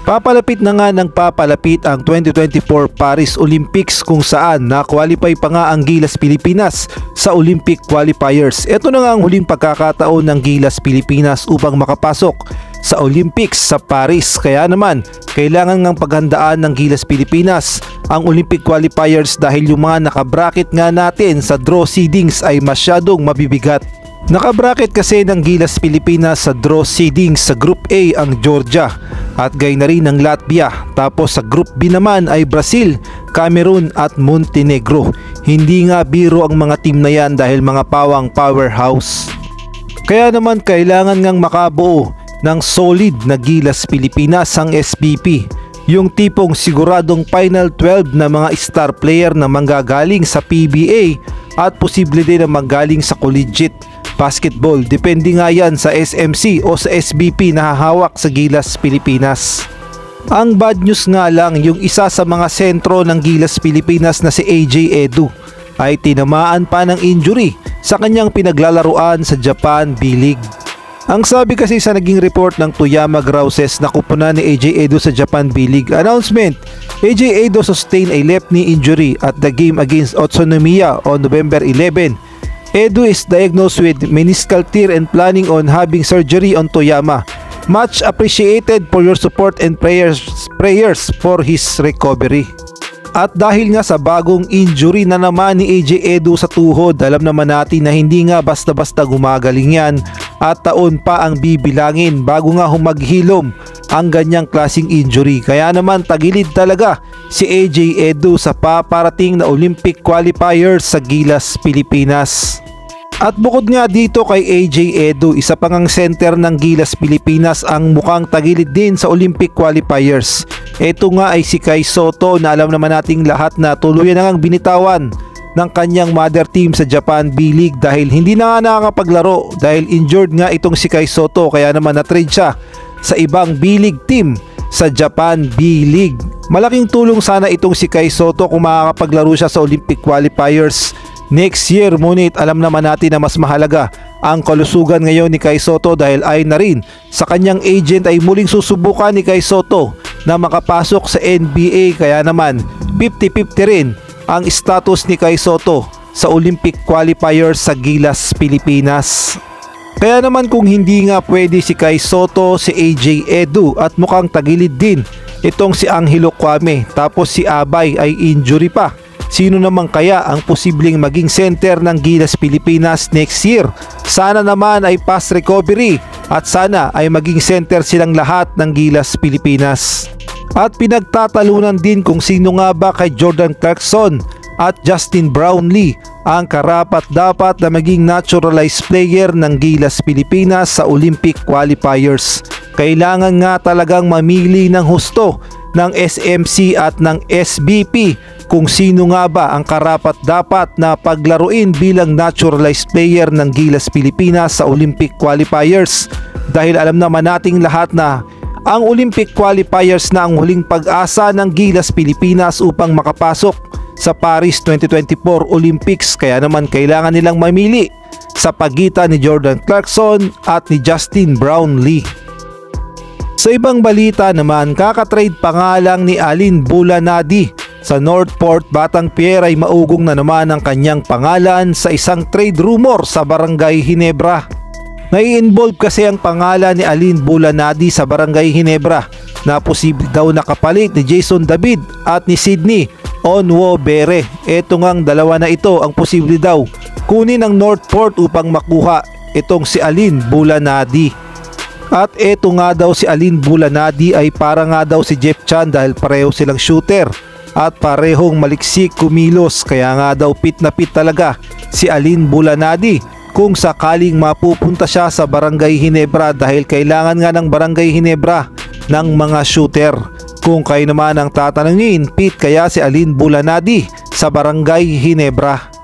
Papalapit na nga ng papalapit ang 2024 Paris Olympics kung saan na-qualify pa nga ang Gilas Pilipinas sa Olympic qualifiers. Ito na nga ang huling pagkakataon ng Gilas Pilipinas upang makapasok sa Olympics sa Paris. Kaya naman, kailangan ngang paghandaan ng Gilas Pilipinas ang Olympic qualifiers dahil yung mga nakabracket nga natin sa draw seedings ay masyadong mabibigat. Nakabracket kasi ng Gilas Pilipinas sa draw seedings sa Group A ang Georgia at gayon na rin ang Latvia. Tapos sa Group B naman ay Brazil, Cameroon at Montenegro. Hindi nga biro ang mga team na yan dahil mga pawang powerhouse. Kaya naman kailangan ngang makabuo ng solid na Gilas Pilipinas ang SBP. Yung tipong siguradong Final 12 na mga star player na manggagaling sa PBA at posible din na manggaling sa collegiate basketball. Depende nga yan sa SMC o sa SBP na hahawak sa Gilas Pilipinas. Ang bad news nga lang, yung isa sa mga sentro ng Gilas Pilipinas na si AJ Edu ay tinamaan pa ng injury sa kanyang pinaglalaruan sa Japan B-League. Ang sabi kasi sa naging report ng Toyama Grouses na kupunan ni AJ Edu sa Japan B-League announcement, AJ Edu sustained a left knee injury at the game against Utsunomiya on November 11. Edu is diagnosed with meniscal tear and planning on having surgery on Toyama. Much appreciated for your support and prayers for his recovery. At dahil nga sa bagong injury na naman ni AJ Edu sa tuhod, alam naman natin na hindi nga basta-basta gumagaling yan at taon pa ang bibilangin bago nga humaghilom ang ganyang klaseng injury. Kaya naman tagilid talaga si AJ Edu sa paparating na Olympic qualifiers sa Gilas Pilipinas. At bukod nga dito kay AJ Edu, isa pang ang center ng Gilas Pilipinas ang mukhang tagilid din sa Olympic qualifiers. Ito nga ay si Kai Sotto na alam naman nating lahat na tuluyan na ngang binitawan ng kanyang mother team sa Japan B-League dahil hindi na nga nakakapaglaro dahil injured nga itong si Kai Sotto, kaya naman na-trade siya sa ibang B-League team sa Japan B-League. Malaking tulong sana itong si Kai Sotto kung makakapaglaro siya sa Olympic qualifiers next year, ngunit alam naman natin na mas mahalaga ang kalusugan ngayon ni Kai Sotto dahil ayon na rin sa kanyang agent ay muling susubukan ni Kai Sotto na makapasok sa NBA, kaya naman 50-50 rin ang status ni Kai Sotto sa Olympic qualifiers sa Gilas Pilipinas. Kaya naman kung hindi nga pwede si Kai Sotto, si AJ Edu at mukhang tagilid din itong si Angelo Kwame, tapos si Abay ay injury pa, sino naman kaya ang posibleng maging center ng Gilas Pilipinas next year? Sana naman ay fast recovery at sana ay maging center silang lahat ng Gilas Pilipinas. At pinagtatalunan din kung sino nga ba kay Jordan Clarkson at Justin Brownlee ang karapat-dapat na maging naturalized player ng Gilas Pilipinas sa Olympic qualifiers. Kailangan nga talagang mamili ng husto ng SMC at ng SBP kung sino nga ba ang karapat-dapat na paglaruin bilang naturalized player ng Gilas Pilipinas sa Olympic qualifiers. Dahil alam naman nating lahat na ang Olympic qualifiers na ang huling pag-asa ng Gilas Pilipinas upang makapasok sa Paris 2024 Olympics. Kaya naman kailangan nilang mamili sa pagitan ni Jordan Clarkson at ni Justin Brownlee. Sa ibang balita naman, kakatrade pa nga lang ni Alin Bulanadi sa Northport Batang Pier ay maugong na naman ang kanyang pangalan sa isang trade rumor sa Barangay Ginebra. Nai-involve kasi ang pangalan ni Alin Bulanadi sa Barangay Ginebra na posible daw nakapalit ni Jason David at ni Sydney Onwobere. Eto ngang dalawa na ito ang posible daw kunin ng Northport upang makuha itong si Alin Bulanadi. At eto nga daw si Alin Bulanadi ay para nga daw si Jeff Chan dahil pareho silang shooter at parehong maliksik kumilos, kaya nga daw pit na pit talaga si Alin Bulanadi kung sakaling mapupunta siya sa Barangay Ginebra dahil kailangan nga ng Barangay Ginebra ng mga shooter. Kung kayo naman ang tatanungin, pit kaya si Alin Bulanadi sa Barangay Ginebra?